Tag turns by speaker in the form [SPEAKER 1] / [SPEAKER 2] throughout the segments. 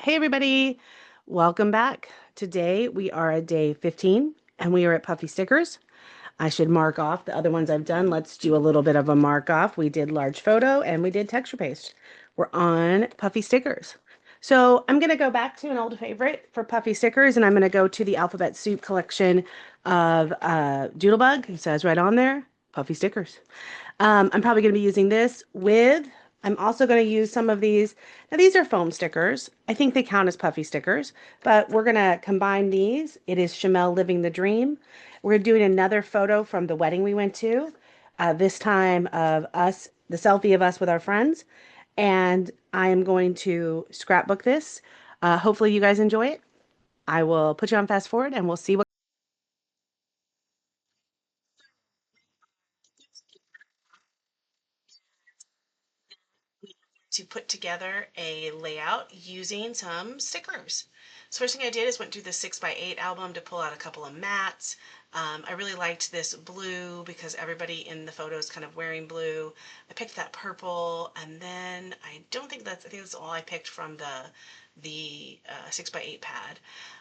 [SPEAKER 1] Hey everybody, welcome back. Today we are at day 15 and we are at Puffy Stickers. I should mark off the other ones I've done. Let's do a little bit of a mark off. We did large photo and we did texture paste. We're on Puffy Stickers. So I'm going to go back to an old favorite for Puffy Stickers and I'm going to go to the Alphabet Soup collection of Doodlebug. It says right on there, Puffy Stickers. I'm probably going to be using this with, I'm also going to use some of these. Now, these are foam stickers. I think they count as puffy stickers, but we're going to combine these. It is Chamel Living the Dream. We're doing another photo from the wedding we went to, this time of us, the selfie of us with our friends. And I am going to scrapbook this. Hopefully, you guys enjoy it. I will put you on fast forward and we'll see what. To put together a layout using some stickers. So first thing I did is went through the 6x8 album to pull out a couple of mats. I really liked this blue because everybody in the photo is kind of wearing blue. I picked that purple, and then I think that's all I picked from the 6x8 pad.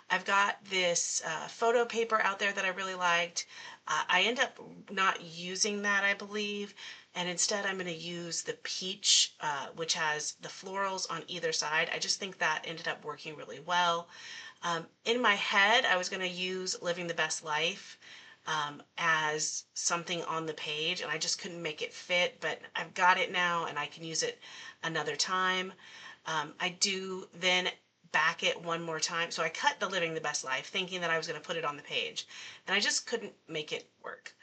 [SPEAKER 1] I've got this photo paper out there that I really liked. I end up not using that, I believe, and instead I'm going to use the peach, which has the florals on either side. I just think that ended up working really well. In my head, I was going to use Living the Best Life as something on the page, and I just couldn't make it fit, but I've got it now and I can use it another time. I do then back it one more time. So I cut the Living the Best Life thinking that I was going to put it on the page, and I just couldn't make it work.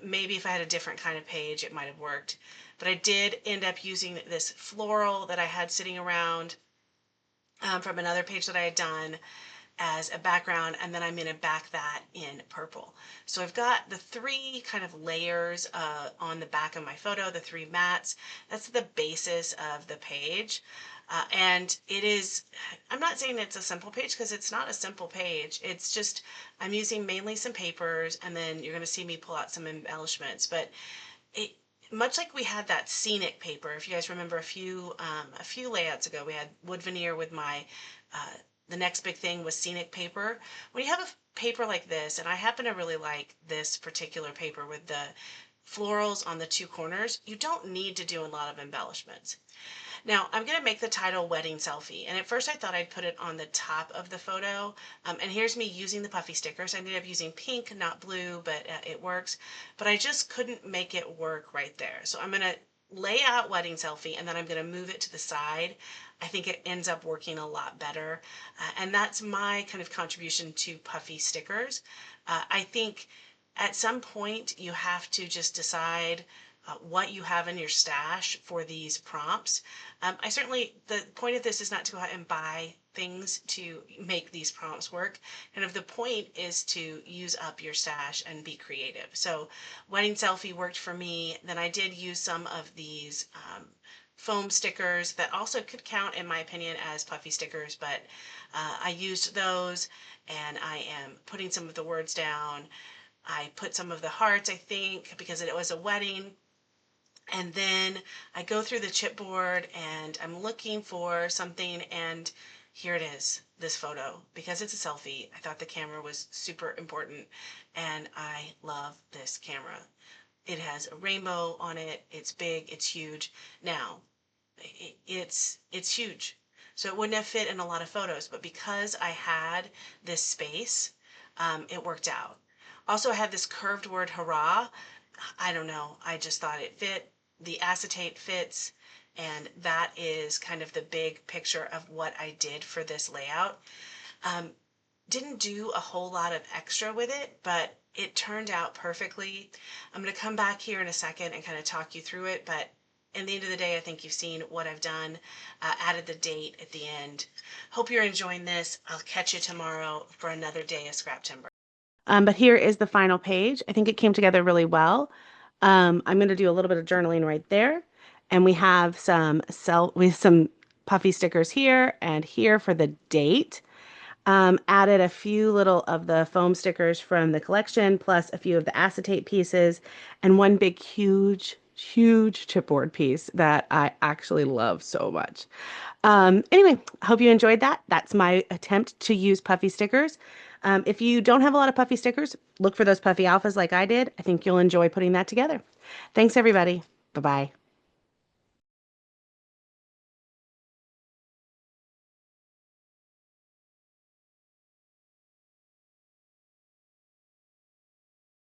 [SPEAKER 1] Maybe if I had a different kind of page, it might have worked. But I did end up using this floral that I had sitting around from another page that I had done as a background, and then I'm going to back that in purple. So I've got the three kind of layers on the back of my photo, the three mats. That's the basis of the page. And it is, I'm not saying it's a simple page because it's not a simple page. It's just, I'm using mainly some papers, and then you're going to see me pull out some embellishments. But it, much like we had that scenic paper, if you guys remember a few layouts ago, we had wood veneer with my the next big thing was scenic paper. When you have a paper like this, and I happen to really like this particular paper with the florals on the two corners, you don't need to do a lot of embellishments. Now, I'm going to make the title Wedding Selfie, and at first I thought I'd put it on the top of the photo, and here's me using the puffy stickers. I ended up using pink, not blue, but it works, but I just couldn't make it work right there. So I'm going to lay out Wedding Selfie, and then I'm going to move it to the side. I think it ends up working a lot better, and that's my kind of contribution to puffy stickers. I think at some point you have to just decide what you have in your stash for these prompts. I certainly, the point of this is not to go out and buy things to make these prompts work. Kind of the point is to use up your stash and be creative. So Wedding Selfie worked for me. Then I did use some of these foam stickers that also could count, in my opinion, as puffy stickers, but I used those, and I am putting some of the words down. I put some of the hearts, I think, because it was a wedding. And then I go through the chipboard and I'm looking for something, and here it is, this photo. Because it's a selfie, I thought the camera was super important, and I love this camera. It has a rainbow on it, it's big, it's huge. Now, it's huge. So it wouldn't have fit in a lot of photos, but because I had this space, it worked out. Also, I had this curved word hurrah. I don't know, I just thought it fit. The acetate fits, and that is kind of the big picture of what I did for this layout. Didn't do a whole lot of extra with it, but it turned out perfectly. I'm going to come back here in a second and kind of talk you through it, but at the end of the day, I think you've seen what I've done, added the date at the end. Hope you're enjoying this. I'll catch you tomorrow for another day of Scraptember. But here is the final page. I think it came together really well. I'm going to do a little bit of journaling right there. And we have some puffy stickers here and here for the date. Added a few little of the foam stickers from the collection, plus a few of the acetate pieces, and one big, huge
[SPEAKER 2] huge chipboard piece that I actually love so much. Anyway, hope you enjoyed that. That's my attempt to use puffy stickers. If you don't have a lot of puffy stickers, look for those puffy alphas like I did. I think you'll enjoy putting that together. Thanks, everybody. Bye-bye.